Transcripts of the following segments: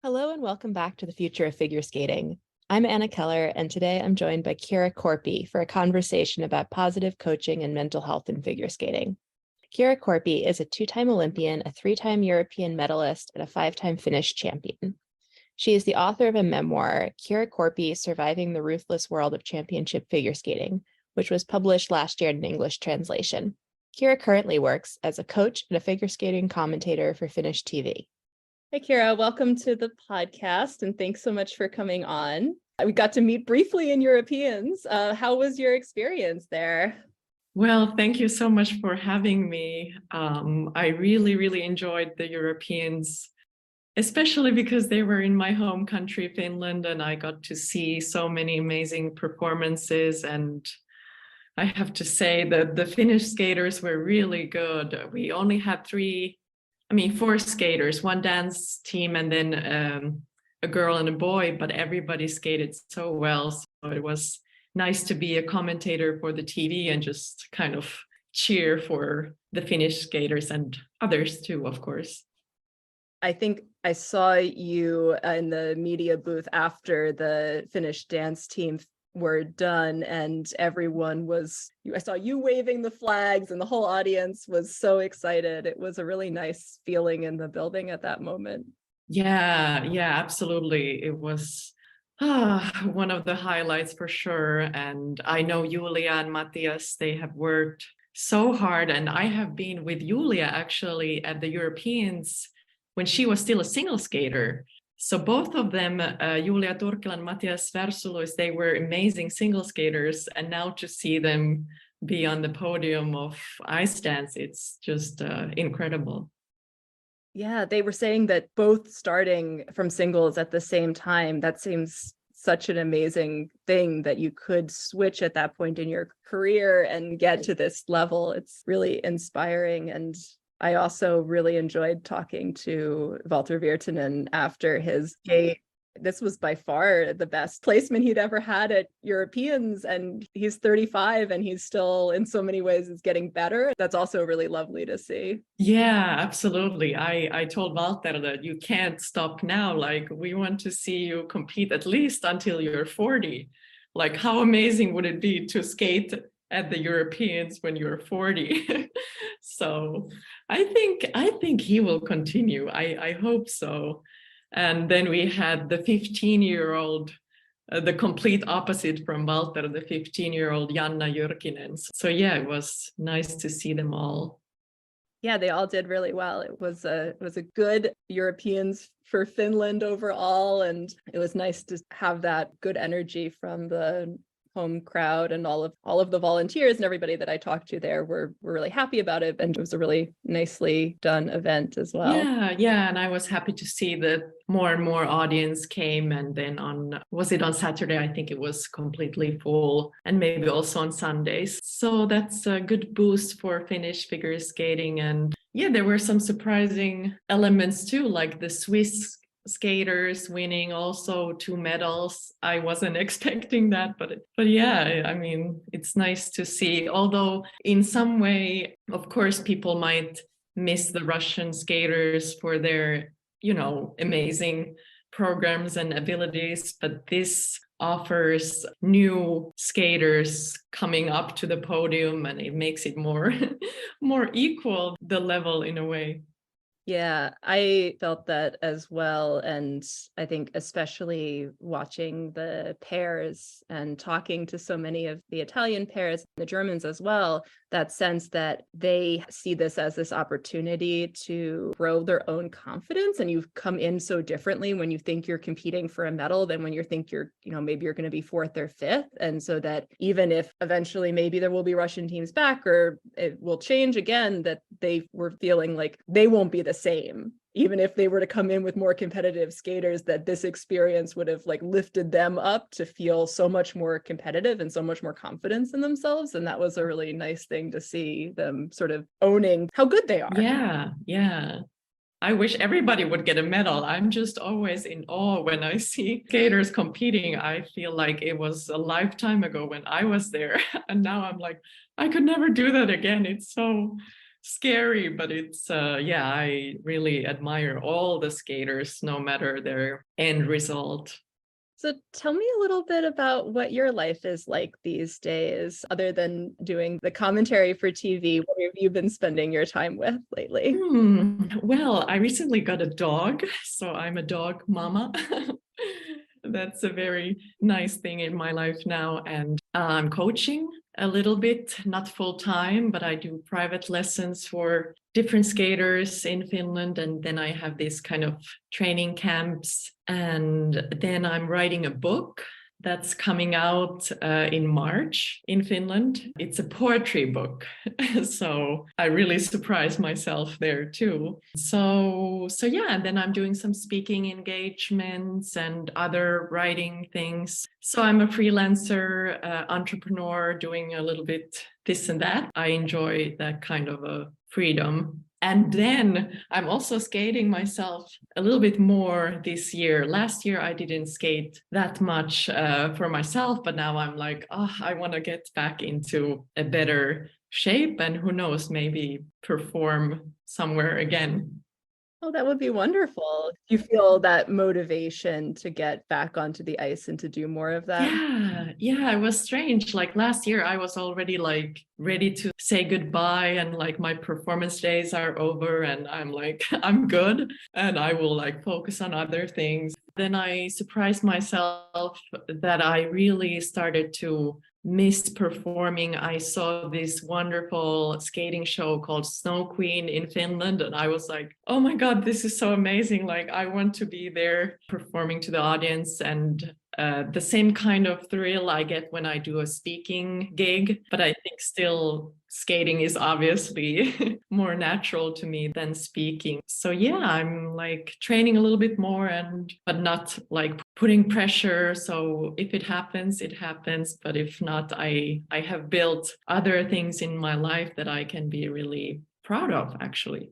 Hello and welcome back to the Future of Figure Skating. I'm Anna Keller, and today I'm joined by Kiira Korpi for a conversation about positive coaching and mental health in figure skating. Kiira Korpi is a two-time Olympian, a three-time European medalist, and a five-time Finnish champion. She is the author of a memoir, Kiira Korpi, Surviving the Ruthless World of Championship Figure Skating, which was published last year in an English translation. Kiira currently works as a coach and a figure skating commentator for Finnish TV. Hey, Kiira, welcome to the podcast, and thanks so much for coming on. We got to meet briefly in Europeans. How was your experience there? Well, thank you so much for having me. I really enjoyed the Europeans, especially because they were in my home country, Finland, and I got to see so many amazing performances. And I have to say that the Finnish skaters were really good. We only had four skaters, one dance team, and then a girl and a boy, but everybody skated so well. So it was nice to be a commentator for the TV and just kind of cheer for the Finnish skaters and others too, of course. I think I saw you in the media booth after the Finnish dance team were done, and I saw you waving the flags and the whole audience was so excited. It was a really nice feeling in the building at that moment. Yeah, absolutely. It was one of the highlights for sure. And I know Julia and Matthias, they have worked so hard, and I have been with Julia actually at the Europeans when she was still a single skater. So both of them, Julia Turkila and Matthias Versulois, they were amazing single skaters. And now to see them be on the podium of ice dance, it's just incredible. Yeah, they were saying that both starting from singles at the same time, that seems such an amazing thing that you could switch at that point in your career and get to this level. It's really inspiring. And I also really enjoyed talking to Walter Virtanen after his skate. This was by far the best placement he'd ever had at Europeans, and he's 35 and he's still in so many ways is getting better. That's also really lovely to see. Yeah, absolutely. I told Walter that you can't stop now. Like, we want to see you compete at least until you're 40. Like, how amazing would it be to skate at the Europeans when you're 40? So I think he will continue. I hope so. And then we had the 15-year-old, the complete opposite from Walter, the 15-year-old Janna Jyrkinen. So yeah, it was nice to see them all. Yeah, they all did really well. It was a good Europeans for Finland overall, and it was nice to have that good energy from the home crowd, and all of the volunteers and everybody that I talked to there were really happy about it, and it was a really nicely done event as well. Yeah, and I was happy to see that more and more audience came, and then was it on Saturday? I think it was completely full, and maybe also on Sundays. So that's a good boost for Finnish figure skating. And yeah, there were some surprising elements too, like the Swiss skaters winning also 2 medals. I wasn't expecting that, but yeah, I mean, it's nice to see. Although in some way, of course, people might miss the Russian skaters for their, amazing programs and abilities, but this offers new skaters coming up to the podium, and it makes it more equal, the level in a way. Yeah, I felt that as well. And I think especially watching the pairs and talking to so many of the Italian pairs, the Germans as well, that sense that they see this as this opportunity to grow their own confidence. And you come in so differently when you think you're competing for a medal than when you think you're, maybe you're going to be 4th or 5th. And so that even if eventually maybe there will be Russian teams back or it will change again, that they were feeling like they won't be the same. Even if they were to come in with more competitive skaters, that this experience would have lifted them up to feel so much more competitive and so much more confidence in themselves. And that was a really nice thing to see them sort of owning how good they are. Yeah. I wish everybody would get a medal. I'm just always in awe when I see skaters competing. I feel like it was a lifetime ago when I was there. And now I'm like, I could never do that again. It's so scary, but it's yeah, I really admire all the skaters, no matter their end result. So tell me a little bit about what your life is like these days, other than doing the commentary for TV. What have you been spending your time with lately? Well, I recently got a dog, so I'm a dog mama. That's a very nice thing in my life now. And I'm coaching a little bit, not full time, but I do private lessons for different skaters in Finland. And then I have these kind of training camps. And then I'm writing a book that's coming out in March in Finland. It's a poetry book. So I really surprised myself there too. So yeah, and then I'm doing some speaking engagements and other writing things. So I'm a freelancer, entrepreneur, doing a little bit this and that. I enjoy that kind of a freedom. And then I'm also skating myself a little bit more this year. Last year, I didn't skate that much for myself, but now I'm like, oh, I want to get back into a better shape and who knows, maybe perform somewhere again. Oh, that would be wonderful. You feel that motivation to get back onto the ice and to do more of that? Yeah, it was strange. Like last year, I was already like ready to say goodbye and like my performance days are over and I'm like, I'm good and I will like focus on other things. Then I surprised myself that I really started to miss performing. I saw this wonderful skating show called Snow Queen in Finland, and I was like, oh my God, this is so amazing. Like, I want to be there performing to the audience. And the same kind of thrill I get when I do a speaking gig, but I think still skating is obviously more natural to me than speaking. So yeah, I'm like training a little bit more and but not like putting pressure. So if it happens, it happens. But if not, I have built other things in my life that I can be really proud of, actually.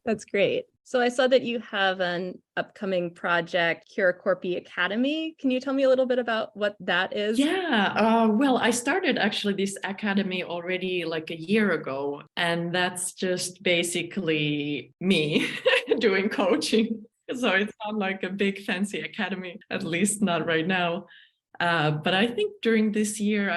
That's great. So I saw that you have an upcoming project, Kiira Korpi Academy. Can you tell me a little bit about what that is? Yeah, well, I started actually this academy already like a year ago, and that's just basically me doing coaching. So it's not like a big fancy academy, at least not right now. But I think during this year,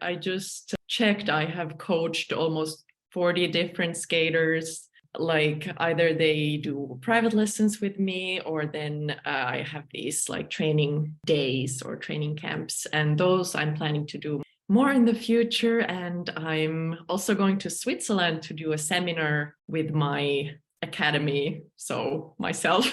I just checked. I have coached almost 40 different skaters. Like either they do private lessons with me or then I have these like training days or training camps, and those I'm planning to do more in the future. And I'm also going to Switzerland to do a seminar with my academy, so myself.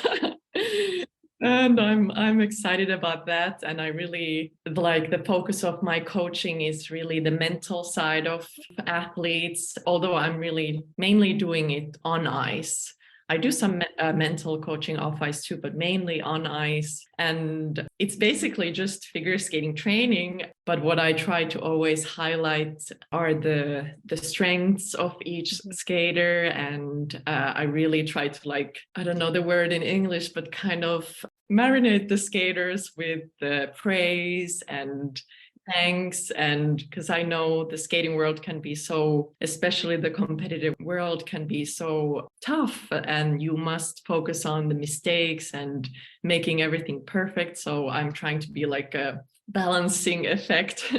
And I'm excited about that. And I really like the focus of my coaching is really the mental side of athletes, although I'm really mainly doing it on ice. I do some mental coaching off ice too, but mainly on ice. And it's basically just figure skating training. But what I try to always highlight are the strengths of each skater. And I really try to like, I don't know the word in English, but kind of marinate the skaters with the praise and thanks. And because I know the skating world can be so, especially the competitive world can be so tough, and you must focus on the mistakes and making everything perfect. So I'm trying to be like a balancing effect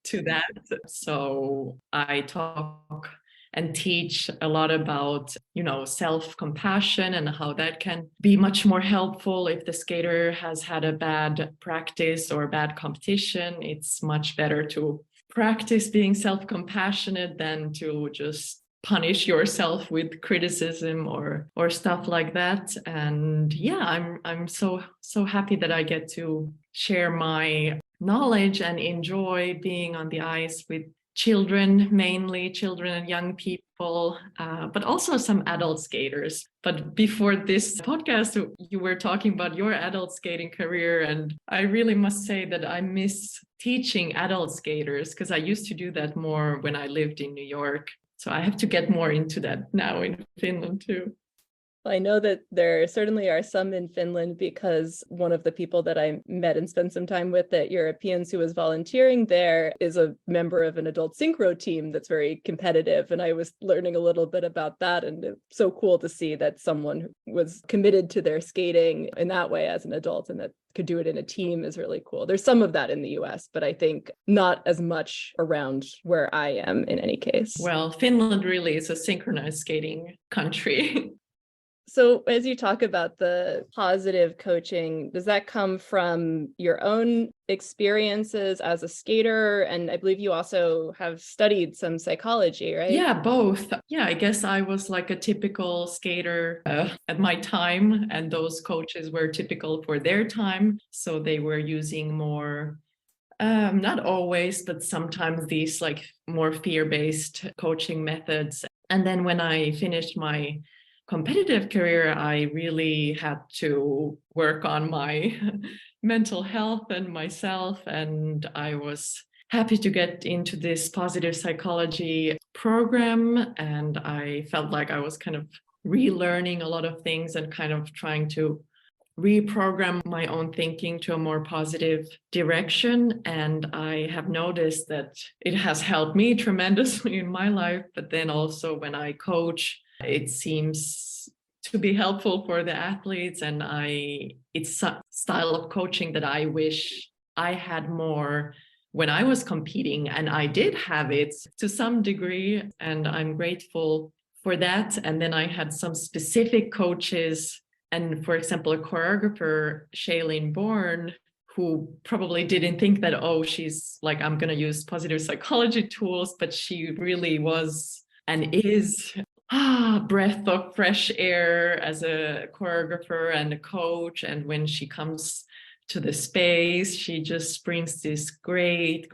to that. So I talk and teach a lot about, self-compassion and how that can be much more helpful if the skater has had a bad practice or bad competition. It's much better to practice being self-compassionate than to just punish yourself with criticism or stuff like that. And yeah, I'm so happy that I get to share my knowledge and enjoy being on the ice with children, mainly children and young people, but also some adult skaters. But before this podcast, you were talking about your adult skating career, and I really must say that I miss teaching adult skaters because I used to do that more when I lived in New York. So I have to get more into that now in Finland too. I know that there certainly are some in Finland because one of the people that I met and spent some time with at Europeans who was volunteering there is a member of an adult synchro team that's very competitive. And I was learning a little bit about that. And it's so cool to see that someone was committed to their skating in that way as an adult and that could do it in a team is really cool. There's some of that in the US, but I think not as much around where I am in any case. Well, Finland really is a synchronized skating country. So as you talk about the positive coaching, does that come from your own experiences as a skater? And I believe you also have studied some psychology, right? Yeah, both. Yeah, I guess I was like a typical skater at my time, and those coaches were typical for their time. So they were using more, not always, but sometimes these like more fear-based coaching methods. And then when I finished my competitive career, I really had to work on my mental health and myself. And I was happy to get into this positive psychology program. And I felt like I was kind of relearning a lot of things and kind of trying to reprogram my own thinking to a more positive direction. And I have noticed that it has helped me tremendously in my life. But then also when I coach, it seems to be helpful for the athletes, and it's a style of coaching that I wish I had more when I was competing, and I did have it to some degree, and I'm grateful for that. And then I had some specific coaches, and for example, a choreographer, Shailene Bourne, who probably didn't think that, oh, she's like, I'm going to use positive psychology tools, but she really was and is breath of fresh air as a choreographer and a coach. And when she comes to the space, she just brings this great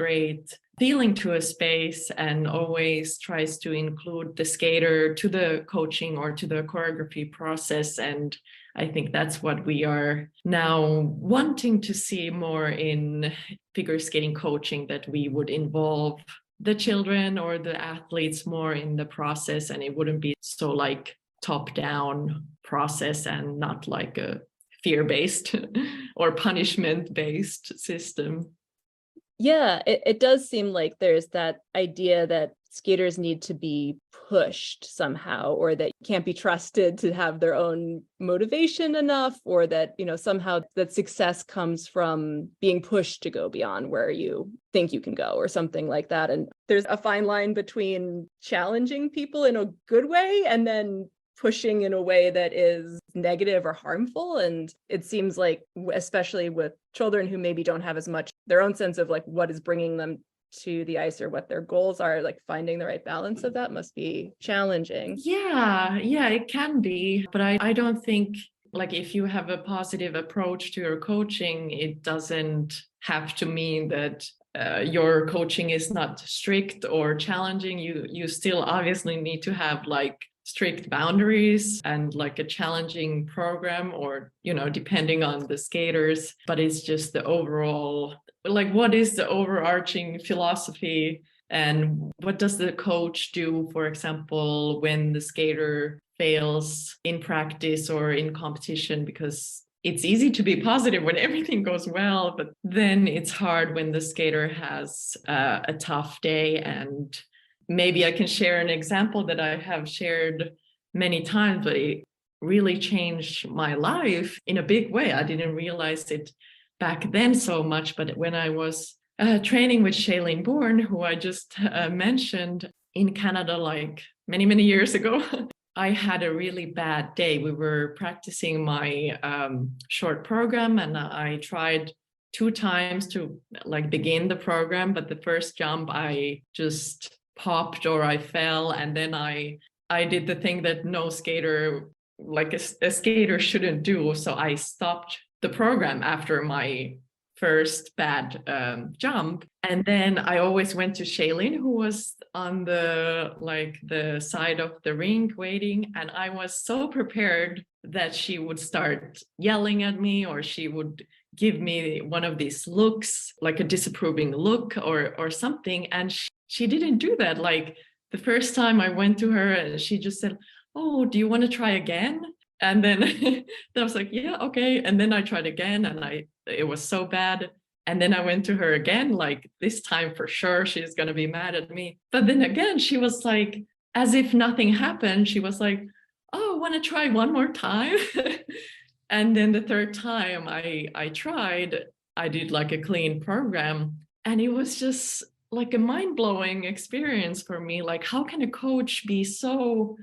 feeling to a space and always tries to include the skater to the coaching or to the choreography process. And I think that's what we are now wanting to see more in figure skating coaching, that we would involve the children or the athletes more in the process, and it wouldn't be so like top-down process and not like a fear-based or punishment-based system. Yeah, it does seem like there's that idea that skaters need to be pushed somehow, or that can't be trusted to have their own motivation enough, or that, somehow that success comes from being pushed to go beyond where you think you can go or something like that. And there's a fine line between challenging people in a good way and then pushing in a way that is negative or harmful. And it seems like, especially with children who maybe don't have as much their own sense of like what is bringing them to the ice or what their goals are, like finding the right balance of that must be challenging. Yeah, it can be. But I don't think, like, if you have a positive approach to your coaching, it doesn't have to mean that your coaching is not strict or challenging. You still obviously need to have like strict boundaries and like a challenging program, or depending on the skaters. But it's just the overall, like, what is the overarching philosophy, and what does the coach do, for example, when the skater fails in practice or in competition? Because it's easy to be positive when everything goes well, but then it's hard when the skater has a tough day. And maybe I can share an example that I have shared many times, but it really changed my life in a big way. I didn't realize it back then so much, but when I was training with Shailene Bourne, who I just mentioned, in Canada, like many years ago, I had a really bad day. We were practicing my short program, and I tried 2 times to like begin the program, but the first jump I just popped or I fell, and then I did the thing that no skater, like a skater shouldn't do. So I stopped the program after my first bad jump. And then I always went to Shailene, who was on the side of the rink waiting. And I was so prepared that she would start yelling at me, or she would give me one of these looks, like a disapproving look or something. And she didn't do that. Like the first time I went to her, she just said, "Oh, do you want to try again?" And then I was like, yeah, okay. And then I tried again, and it was so bad. And then I went to her again, like, this time for sure she's gonna be mad at me. But then again, she was like, as if nothing happened, she was like, oh, wanna try one more time? And then the third time I tried, I did like a clean program, and it was just like a mind-blowing experience for me. Like, how can a coach be so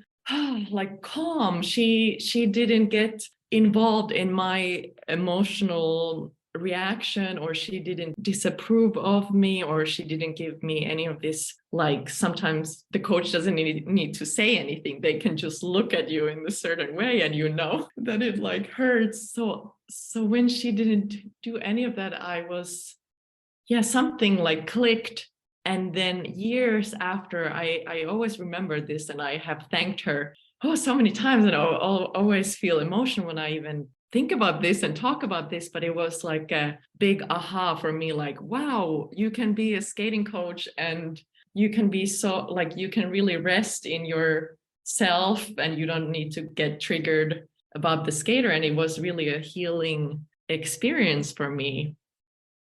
like calm? She didn't get involved in my emotional reaction, or she didn't disapprove of me, or she didn't give me any of this. Like, sometimes the coach doesn't need to say anything. They can just look at you in a certain way, and you know that it like hurts. So when she didn't do any of that, I was, yeah, something like clicked. And then years after, I always remember this, and I have thanked her so many times, and I'll always feel emotional when I even think about this and talk about this. But it was like a big aha for me, like, wow, you can be a skating coach, and you can be so, like, you can really rest in yourself, and you don't need to get triggered about the skater. And it was really a healing experience for me.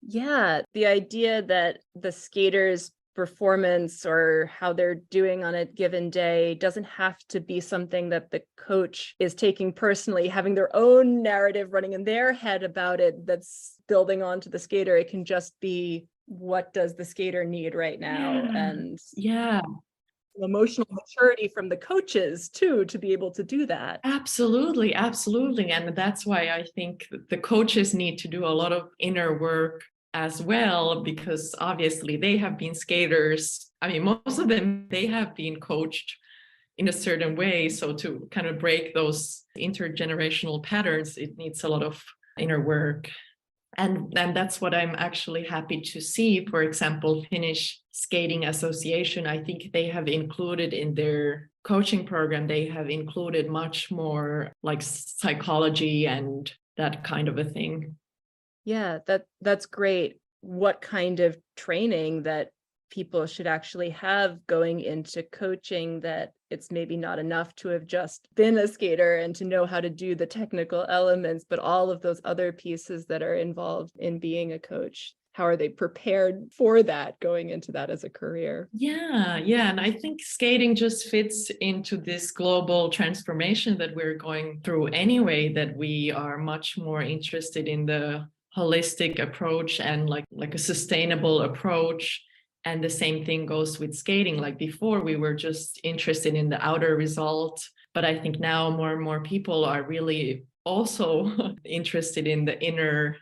Yeah, the idea that the skater's performance or how they're doing on a given day doesn't have to be something that the coach is taking personally, having their own narrative running in their head about it that's building onto the skater. It can just be, what does the skater need right now? And Yeah, emotional maturity from the coaches too, to be able to do that. absolutely. And that's why I think the coaches need to do a lot of inner work as well, because obviously they have been skaters. I mean, most of them, they have been coached in a certain way. So to kind of break those intergenerational patterns, it needs a lot of inner work. And that's what I'm actually happy to see. For example, Finnish Skating Association, I think they have included in their coaching program, they have included much more like psychology and that kind of a thing. Yeah, that's great. What kind of training that people should actually have going into coaching, that it's maybe not enough to have just been a skater and to know how to do the technical elements, but all of those other pieces that are involved in being a coach. How are they prepared for that, going into that as a career? Yeah. And I think skating just fits into this global transformation that we're going through anyway, that we are much more interested in the holistic approach and like a sustainable approach. And the same thing goes with skating. Like, before, we were just interested in the outer result, but I think now more and more people are really also interested in the inner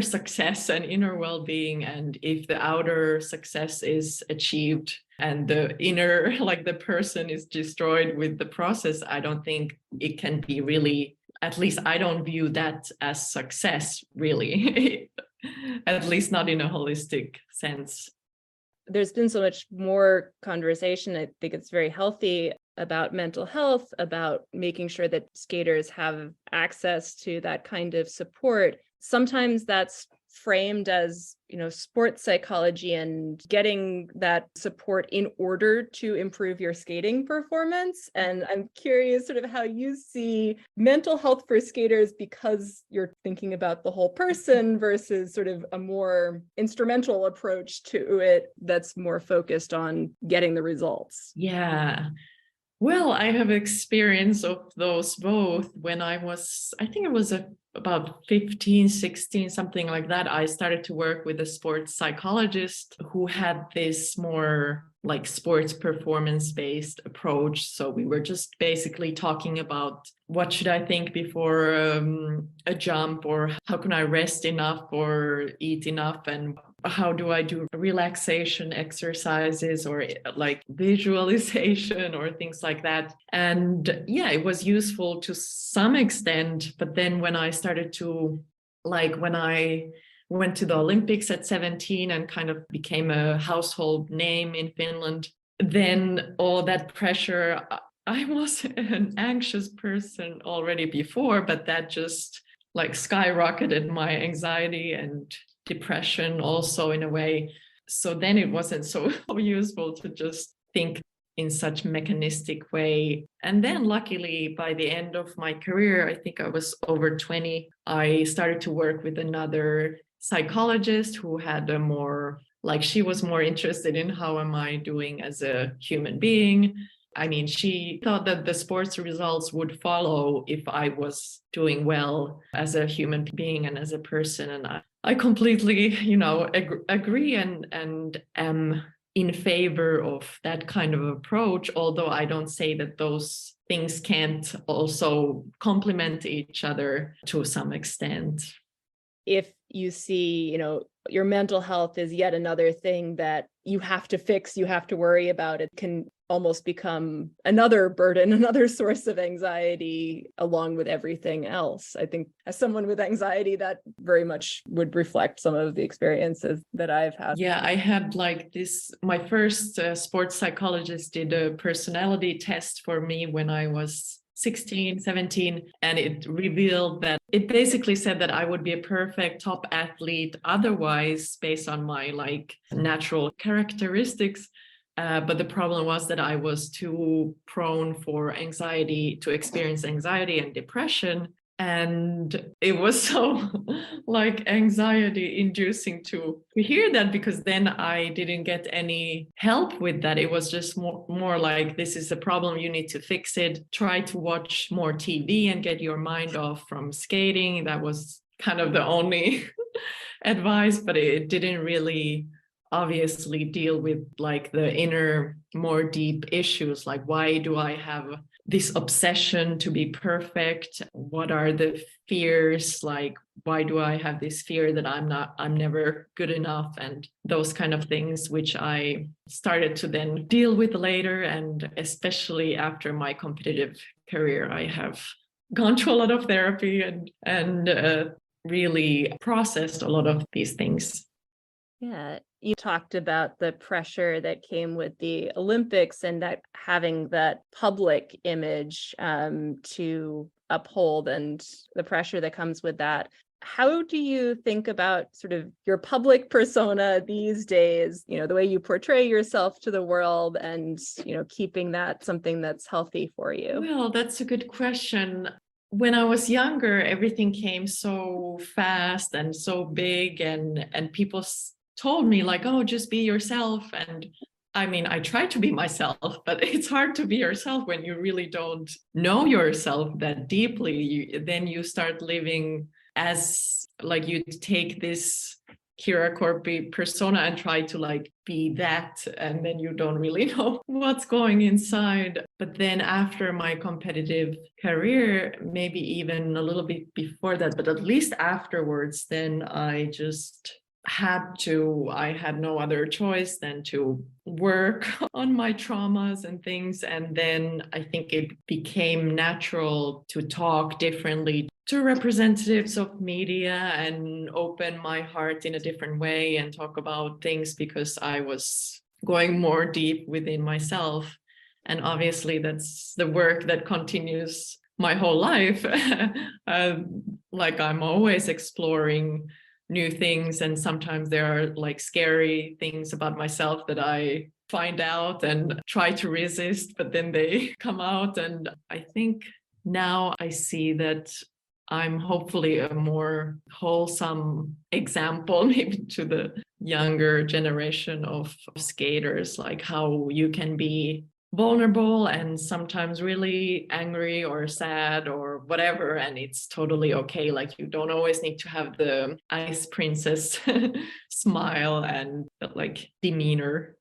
success and inner well-being. And if the outer success is achieved and the inner, like the person, is destroyed with the process, I don't think it can be really, at least I don't view that as success, really. At least not in a holistic sense. There's been so much more conversation. I think it's very healthy about mental health, about making sure that skaters have access to that kind of support. Sometimes that's framed as, sports psychology and getting that support in order to improve your skating performance. And I'm curious sort of how you see mental health for skaters, because you're thinking about the whole person versus sort of a more instrumental approach to it that's more focused on getting the results. Yeah. Well, I have experience of those both. When I think it was about 15, 16, something like that, I started to work with a sports psychologist who had this more like sports performance-based approach. So we were just basically talking about, what should I think before a jump, or how can I rest enough or eat enough, and how do I do relaxation exercises or like visualization or things like that. And yeah, it was useful to some extent. But then when I started to, like, when I went to the Olympics at 17 and kind of became a household name in Finland, then all that pressure, I was an anxious person already before, but that just like skyrocketed my anxiety and depression also in a way. So then it wasn't so useful to just think in such mechanistic way. And then luckily by the end of my career, I think I was over 20, I started to work with another psychologist who had a more, like, she was more interested in how am I doing as a human being. I mean, she thought that the sports results would follow if I was doing well as a human being and as a person. And I completely, agree and am in favor of that kind of approach, although I don't say that those things can't also complement each other to some extent. If you see, your mental health is yet another thing that you have to fix, you have to worry about, it can almost become another burden, another source of anxiety along with everything else. I think as someone with anxiety, that very much would reflect some of the experiences that I've had. Yeah, I had my first sports psychologist did a personality test for me when I was 16, 17, and it revealed that it basically said that I would be a perfect top athlete otherwise based on my natural characteristics. But the problem was that I was too prone for anxiety to experience anxiety and depression. And it was so anxiety inducing to hear that, because then I didn't get any help with that. It was just more like, this is a problem, you need to fix it. Try to watch more TV and get your mind off from skating. That was kind of the only advice, but it didn't really obviously deal with the inner, more deep issues, like why do I have this obsession to be perfect? What are the fears? Why do I have this fear that I'm never good enough? And those kind of things, which I started to then deal with later. And especially after my competitive career, I have gone to a lot of therapy and really processed a lot of these things. Yeah, you talked about the pressure that came with the Olympics and that having that public image to uphold and the pressure that comes with that. How do you think about sort of your public persona these days, the way you portray yourself to the world and, keeping that something that's healthy for you? Well, that's a good question. When I was younger, everything came so fast and so big, and people told me oh, just be yourself. And I mean, I try to be myself, but it's hard to be yourself when you really don't know yourself that deeply. Then you start living as you take this Kiira Korpi persona and try to be that, and then you don't really know what's going inside. But then after my competitive career, maybe even a little bit before that, but at least afterwards, then I had no other choice than to work on my traumas and things. And then I think it became natural to talk differently to representatives of media and open my heart in a different way and talk about things, because I was going more deep within myself. And obviously that's the work that continues my whole life. I'm always exploring new things, and sometimes there are scary things about myself that I find out and try to resist, but then they come out. And I think now I see that I'm hopefully a more wholesome example maybe to the younger generation of skaters, how you can be vulnerable and sometimes really angry or sad or whatever, and it's totally okay. You don't always need to have the ice princess smile and demeanor.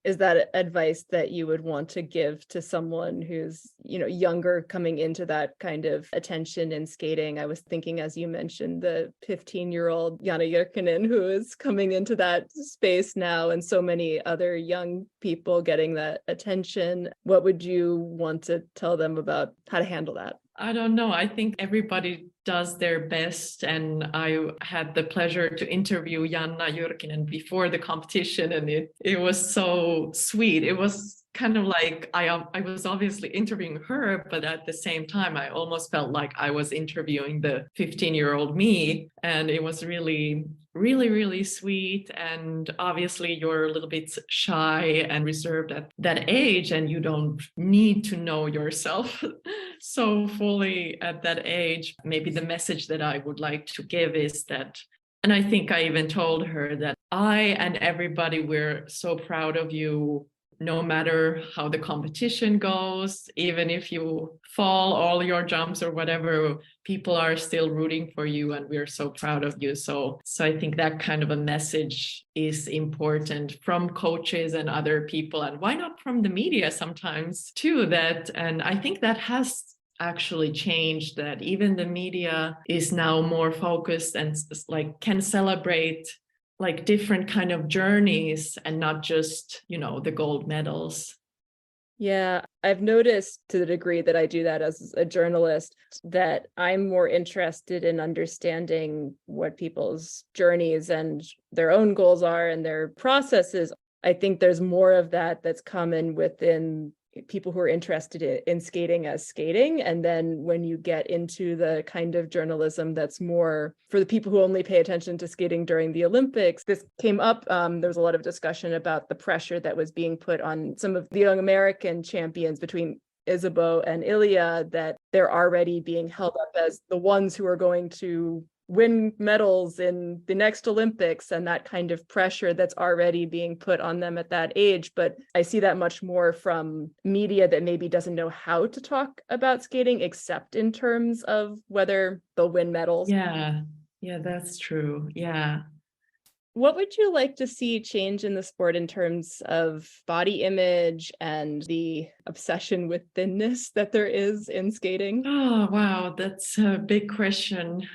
Is that advice that you would want to give to someone who's, younger, coming into that kind of attention in skating? I was thinking, as you mentioned, the 15-year-old Jana Jyrkkinen, who is coming into that space now, and so many other young people getting that attention. What would you want to tell them about how to handle that? I don't know. I think everybody does their best. And I had the pleasure to interview Jana Jyrkkinen before the competition, and it was so sweet. It was kind of like I was obviously interviewing her, but at the same time, I almost felt like I was interviewing the 15-year-old me. And it was really, really, really sweet. And obviously, you're a little bit shy and reserved at that age, and you don't need to know yourself so fully at that age. Maybe the message that I would like to give is that, and I think I even told her that I and everybody, we're so proud of you, no matter how the competition goes, even if you fall all your jumps or whatever, people are still rooting for you and we're so proud of you. So I think that kind of a message is important from coaches and other people, and why not from the media sometimes too, and I think that has actually changed, that even the media is now more focused and like can celebrate like different kind of journeys and not just, the gold medals. Yeah, I've noticed to the degree that I do that as a journalist, that I'm more interested in understanding what people's journeys and their own goals are and their processes. I think there's more of that that's common within people who are interested in skating as skating. And then when you get into the kind of journalism that's more for the people who only pay attention to skating during the Olympics, this came up. There was a lot of discussion about the pressure that was being put on some of the young American champions between Isabeau and Ilya, that they're already being held up as the ones who are going to win medals in the next Olympics, and that kind of pressure that's already being put on them at that age. But I see that much more from media that maybe doesn't know how to talk about skating except in terms of whether they'll win medals. Yeah, that's true. Yeah. What would you like to see change in the sport in terms of body image and the obsession with thinness that there is in skating? Oh, wow, that's a big question.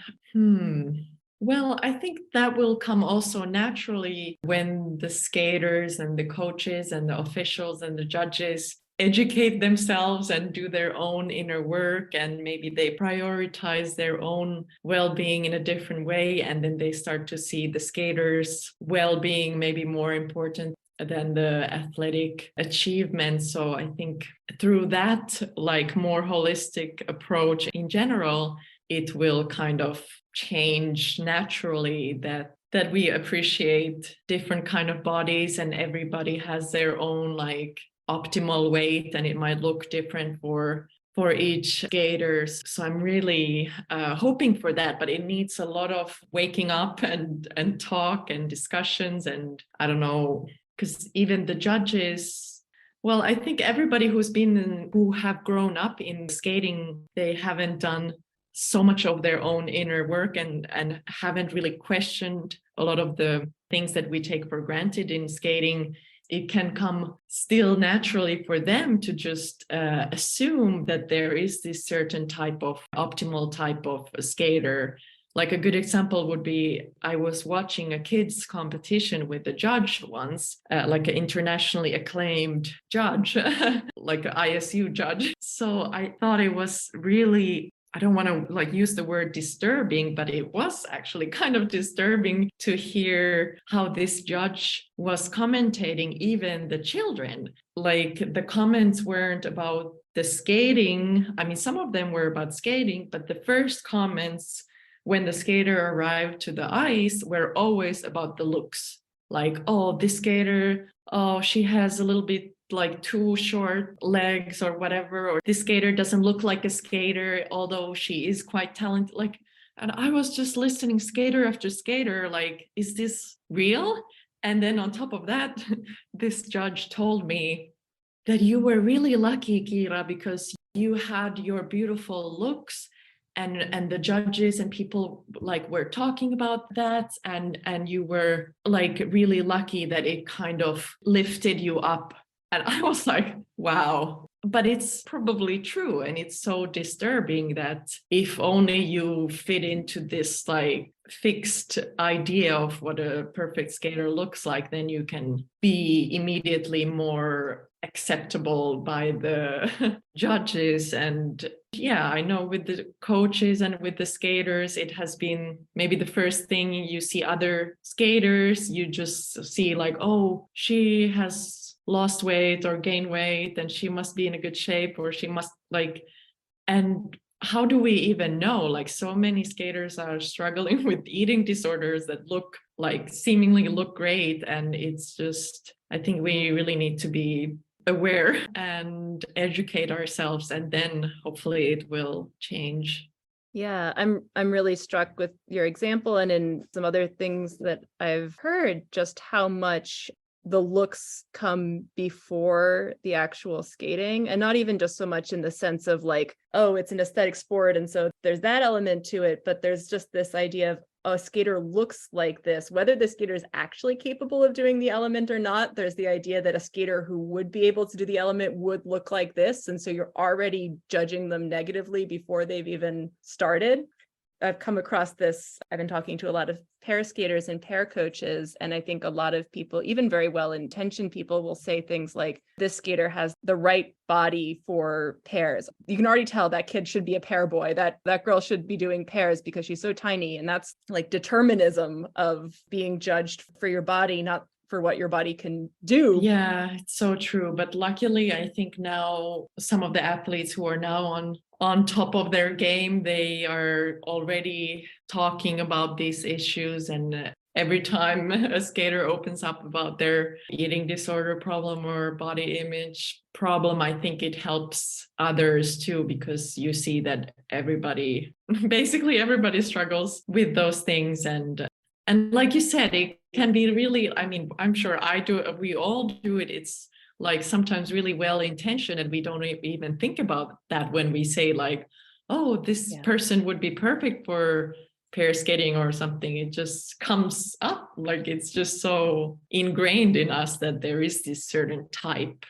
Well, I think that will come also naturally when the skaters and the coaches and the officials and the judges educate themselves and do their own inner work, and maybe they prioritize their own well-being in a different way, and then they start to see the skaters' well-being maybe more important than the athletic achievement. So I think through that like more holistic approach in general, it will kind of change naturally that we appreciate different kind of bodies, and everybody has their own like optimal weight, and it might look different for each skater. So I'm really hoping for that, but it needs a lot of waking up and talk and discussions, and I don't know, because even the judges, well, I think everybody who have grown up in skating, they haven't done so much of their own inner work and haven't really questioned a lot of the things that we take for granted in skating. It can come still naturally for them to just assume that there is this certain type of optimal type of skater. Like a good example would be, I was watching a kids competition with a judge once, like an internationally acclaimed judge, like an ISU judge. So I thought it was really, I don't want to like use the word disturbing, but it was actually kind of disturbing to hear how this judge was commentating even the children. Like the comments weren't about the skating. I mean, some of them were about skating, but the first comments when the skater arrived to the ice were always about the looks. Like, oh, this skater, oh, she has a little bit like too short legs or whatever, or this skater doesn't look like a skater, although she is quite talented. Like, and I was just listening skater after skater, like, is this real? And then on top of that, this judge told me that you were really lucky, Kiira, because you had your beautiful looks, and the judges and people like were talking about that, and you were like really lucky that it kind of lifted you up. And I was like, wow. But it's probably true, and it's so disturbing that if only you fit into this like fixed idea of what a perfect skater looks like, then you can be immediately more acceptable by the judges. And yeah, I know with the coaches and with the skaters, it has been maybe the first thing you see other skaters, you just see like, oh, she has lost weight or gained weight, and she must be in a good shape, or she must like, and how do we even know? Like, so many skaters are struggling with eating disorders that look like seemingly look great. And it's just, I think we really need to be aware and educate ourselves, and then hopefully it will change. Yeah, I'm really struck with your example and in some other things that I've heard, just how much the looks come before the actual skating, and not even just so much in the sense of like, oh, it's an aesthetic sport and so there's that element to it, but there's just this idea of a skater looks like this, whether the skater is actually capable of doing the element or not. There's the idea that a skater who would be able to do the element would look like this, and so you're already judging them negatively before they've even started. I've come across this. I've been talking to a lot of pair skaters and pair coaches, and I think a lot of people, even very well-intentioned people, will say things like, this skater has the right body for pairs. You can already tell that kid should be a pair boy, that girl should be doing pairs because she's so tiny. And that's like determinism of being judged for your body, not for what your body can do. Yeah, it's so true. But luckily, I think now some of the athletes who are now on top of their game, they are already talking about these issues. And every time a skater opens up about their eating disorder problem or body image problem, I think it helps others too, because you see that basically everybody struggles with those things. And like you said, it can be really, I mean, I'm sure I do, we all do it. It's like sometimes really well-intentioned, and we don't even think about that when we say like, oh, this person would be perfect for pair skating or something. It just comes up, like it's just so ingrained in us that there is this certain type.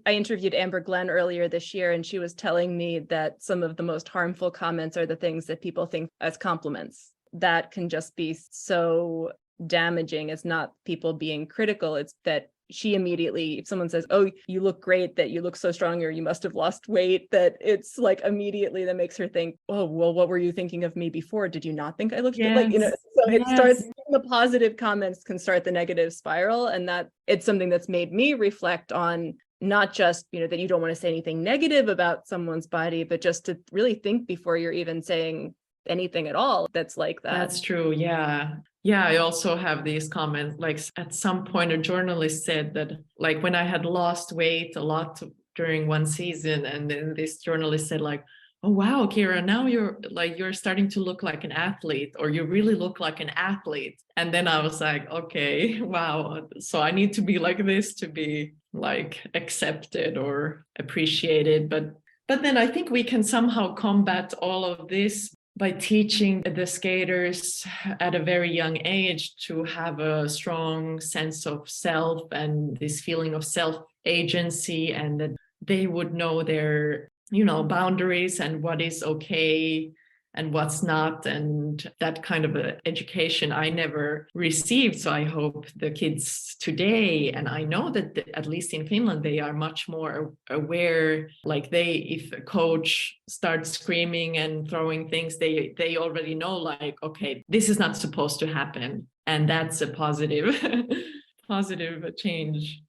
I interviewed Amber Glenn earlier this year, and she was telling me that some of the most harmful comments are the things that people think as compliments. That can just be so damaging. It's not people being critical, it's that she immediately, if someone says, oh, you look great, that you look so strong, or you must have lost weight, that it's like immediately that makes her think, oh, well, what were you thinking of me before? Did you not think I looked good? Like, so it starts, the positive comments can start the negative spiral. And that it's something that's made me reflect on not just, that you don't want to say anything negative about someone's body, but just to really think before you're even saying anything at all that's like that. That's true. Yeah. I also have these comments, like at some point a journalist said that, like, when I had lost weight a lot during one season, and then this journalist said like, oh wow, Kiira, now you're starting to look like an athlete, or you really look like an athlete. And then I was like, okay, wow, so I need to be like this to be like accepted or appreciated. But then I think we can somehow combat all of this by teaching the skaters at a very young age to have a strong sense of self and this feeling of self-agency, and that they would know their, boundaries and what is okay and what's not. And that kind of education I never received. So I hope the kids today, and I know that at least in Finland, they are much more aware. Like if a coach starts screaming and throwing things, they already know like, okay, this is not supposed to happen. And that's a positive change.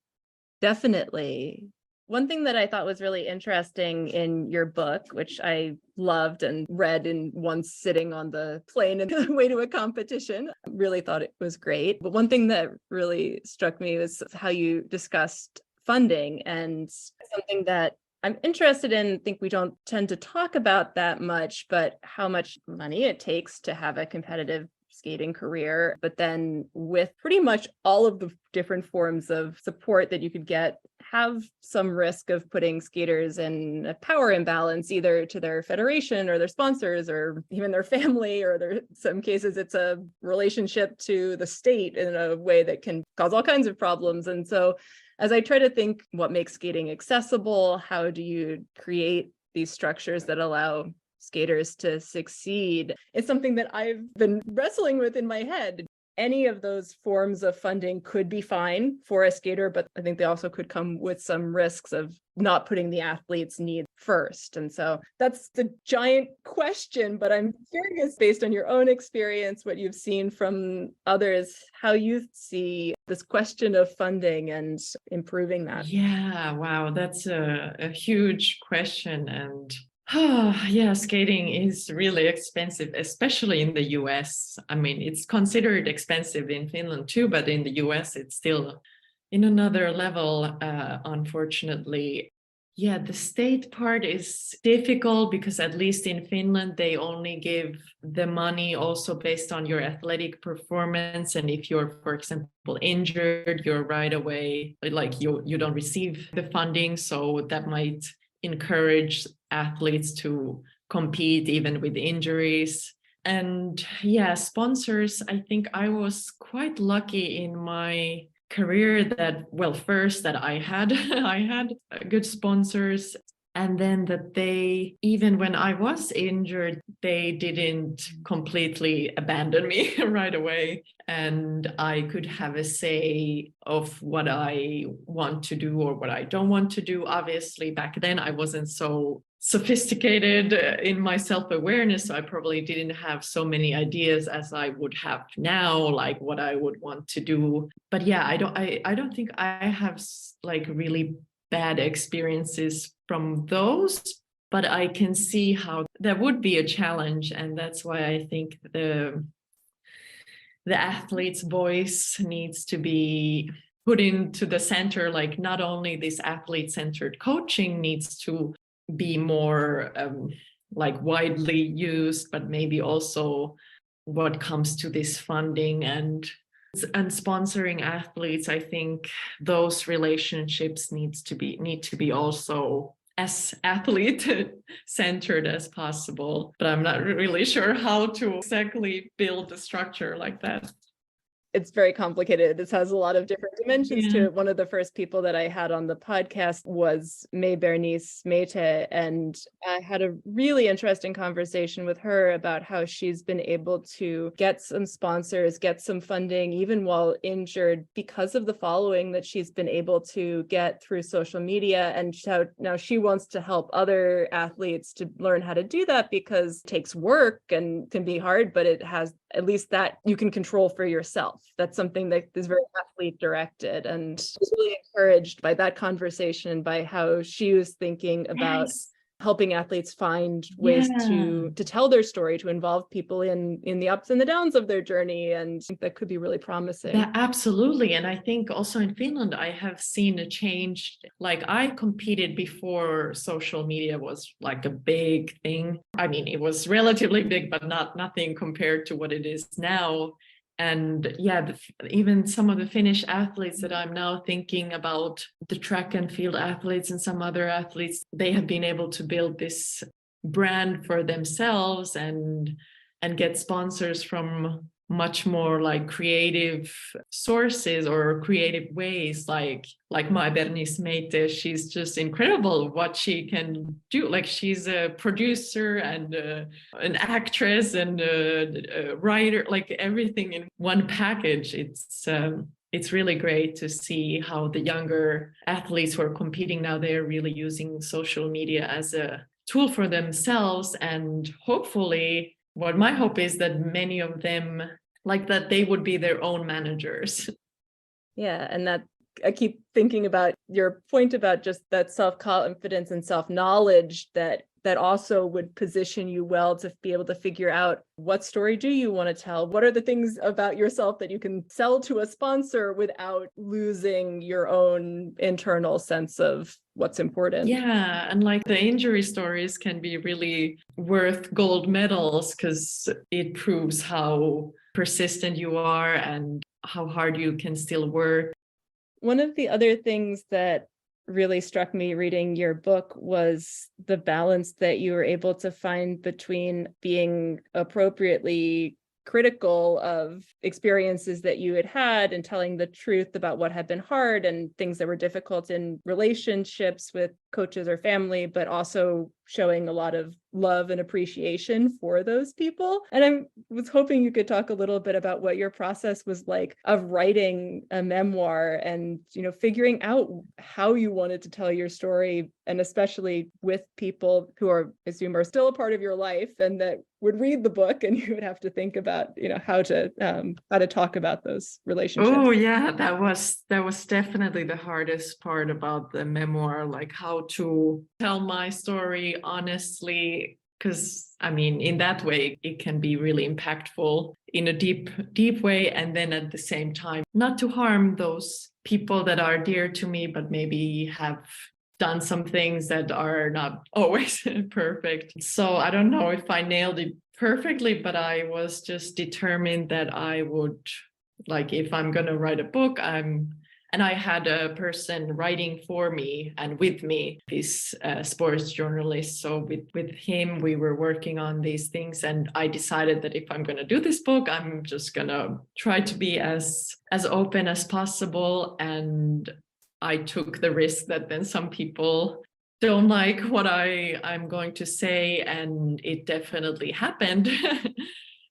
Definitely. One thing that I thought was really interesting in your book, which I loved and read in one sitting on the plane on the way to a competition, really thought it was great. But one thing that really struck me was how you discussed funding, and something that I'm interested in, think we don't tend to talk about that much, but how much money it takes to have a competitive skating career. But then with pretty much all of the different forms of support that you could get, have some risk of putting skaters in a power imbalance, either to their federation or their sponsors or even their family, or some cases it's a relationship to the state in a way that can cause all kinds of problems. And so as I try to think what makes skating accessible, how do you create these structures that allow skaters to succeed, it's something that I've been wrestling with in my head. any of those forms of funding could be fine for a skater, but I think they also could come with some risks of not putting the athlete's needs first. And so that's the giant question, but I'm curious, based on your own experience, what you've seen from others, how you see this question of funding and improving that. Yeah, wow, that's a huge question. And yeah, skating is really expensive, especially in the US. I mean, it's considered expensive in Finland too, but in the US, it's still in another level, unfortunately. Yeah, the state part is difficult because at least in Finland, they only give the money also based on your athletic performance. And if you're, for example, injured, you're right away, like you don't receive the funding. So that might encourage athletes to compete even with injuries. And yeah, sponsors, I think I was quite lucky in my career that, well, first that I had I had good sponsors, and then that they, even when I was injured, they didn't completely abandon me right away, and I could have a say of what I want to do or what I don't want to do. Obviously back then I wasn't so sophisticated in my self-awareness, so I probably didn't have so many ideas as I would have now, like what I would want to do. But yeah, I don't think I have like really bad experiences from those, but I can see how that would be a challenge. And that's why I think the athlete's voice needs to be put into the center. Like not only this athlete-centered coaching needs to be more like widely used, but maybe also what comes to this funding and sponsoring athletes. I think those relationships need to be also as athlete centered as possible, but I'm not really sure how to exactly build a structure like that. It's very complicated. This has a lot of different dimensions to it. One of the first people that I had on the podcast was May Bernice Mete, and I had a really interesting conversation with her about how she's been able to get some sponsors, get some funding, even while injured, because of the following that she's been able to get through social media. And how now she wants to help other athletes to learn how to do that, because it takes work and can be hard, but it has at least that you can control for yourself. That's something that is very athlete directed, and I was really encouraged by that conversation, by how she was thinking about helping athletes find ways to tell their story, to involve people in the ups and the downs of their journey. And I think that could be really promising. Yeah, absolutely. And I think also in Finland, I have seen a change. Like I competed before social media was like a big thing. I mean, it was relatively big, but nothing compared to what it is now. And yeah, even some of the Finnish athletes that I'm now thinking about, the track and field athletes and some other athletes, they have been able to build this brand for themselves and get sponsors from much more like creative sources or creative ways, like my Bernice Mete. She's just incredible what she can do. Like she's a producer and an actress and a writer, like everything in one package. It's really great to see how the younger athletes who are competing now, they're really using social media as a tool for themselves. And hopefully, what my hope is that many of them, like that they would be their own managers. Yeah, and that I keep thinking about your point about just that self-confidence and self-knowledge that also would position you well to be able to figure out what story do you want to tell? What are the things about yourself that you can sell to a sponsor without losing your own internal sense of what's important? Yeah, and like the injury stories can be really worth gold medals because it proves how persistent you are and how hard you can still work. One of the other things that really struck me reading your book was the balance that you were able to find between being appropriately critical of experiences that you had and telling the truth about what had been hard and things that were difficult in relationships with coaches or family, but also showing a lot of love and appreciation for those people. And I was hoping you could talk a little bit about what your process was like of writing a memoir and, figuring out how you wanted to tell your story, and especially with people who I assume are still a part of your life and that would read the book, and you would have to think about, how to talk about those relationships. Oh yeah, that was definitely the hardest part about the memoir, like how to tell my story honestly, because in that way it can be really impactful in a deep way, and then at the same time not to harm those people that are dear to me, but maybe have done some things that are not always perfect. So I don't know if I nailed it perfectly, but I was just determined that I would, like, if I'm going to write a book, and I had a person writing for me and with me, this sports journalist. So with him, we were working on these things, and I decided that if I'm going to do this book, I'm just going to try to be as open as possible. And I took the risk that then some people don't like what I'm going to say, and it definitely happened.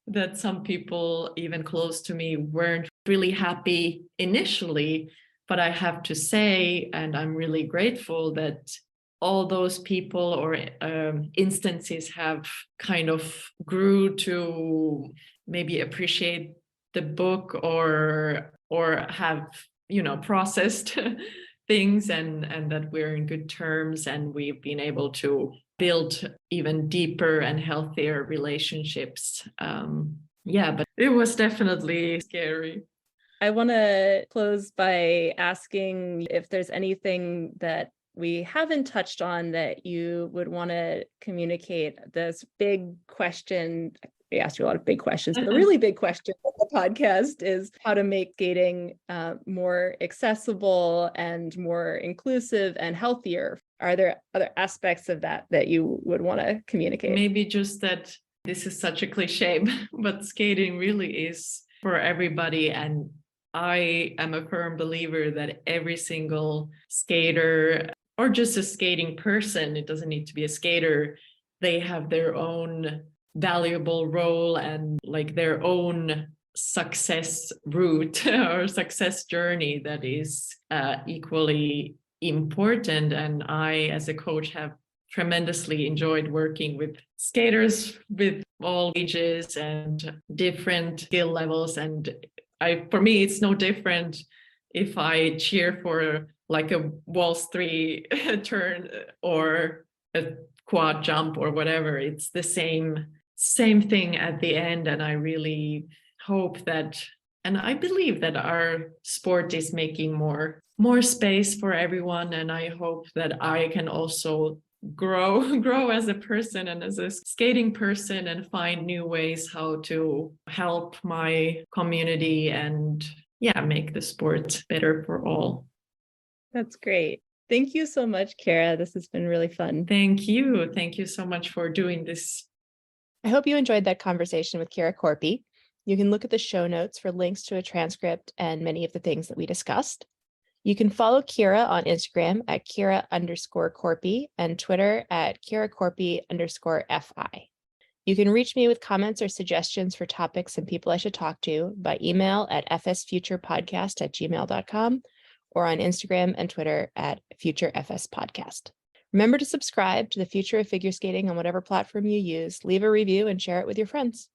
That some people even close to me weren't really happy initially, but I have to say, and I'm really grateful that all those people or instances have kind of grew to maybe appreciate the book or have processed things, and that we're in good terms, and we've been able to build even deeper and healthier relationships. But it was definitely scary. I want to close by asking if there's anything that we haven't touched on that you would want to communicate. This big question, I asked you a lot of big questions, but the really big question of the podcast is how to make skating more accessible and more inclusive and healthier. Are there other aspects of that you would want to communicate? Maybe just that this is such a cliche, but skating really is for everybody. And I am a firm believer that every single skater, or just a skating person, it doesn't need to be a skater, they have their own valuable role and like their own success route or success journey that is equally important. And I, as a coach, have tremendously enjoyed working with skaters with all ages and different skill levels. And for me, it's no different if I cheer for like a Waltz 3 turn or a quad jump or whatever. It's the same thing at the end. And I really hope that, and I believe that our sport is making more space for everyone. And I hope that I can also grow as a person and as a skating person and find new ways how to help my community and make the sport better for all. That's great. Thank you so much, Kiira. This has been really fun. Thank you. Thank you so much for doing this. I hope you enjoyed that conversation with Kiira Korpi. You can look at the show notes for links to a transcript and many of the things that we discussed. You can follow Kiira on Instagram at Kiira_Korpi and Twitter at KiiraKorpi_FI. You can reach me with comments or suggestions for topics and people I should talk to by email at fsfuturepodcast@gmail.com or on Instagram and Twitter at FutureFSPodcast. Remember to subscribe to the Future of Figure Skating on whatever platform you use, leave a review, and share it with your friends.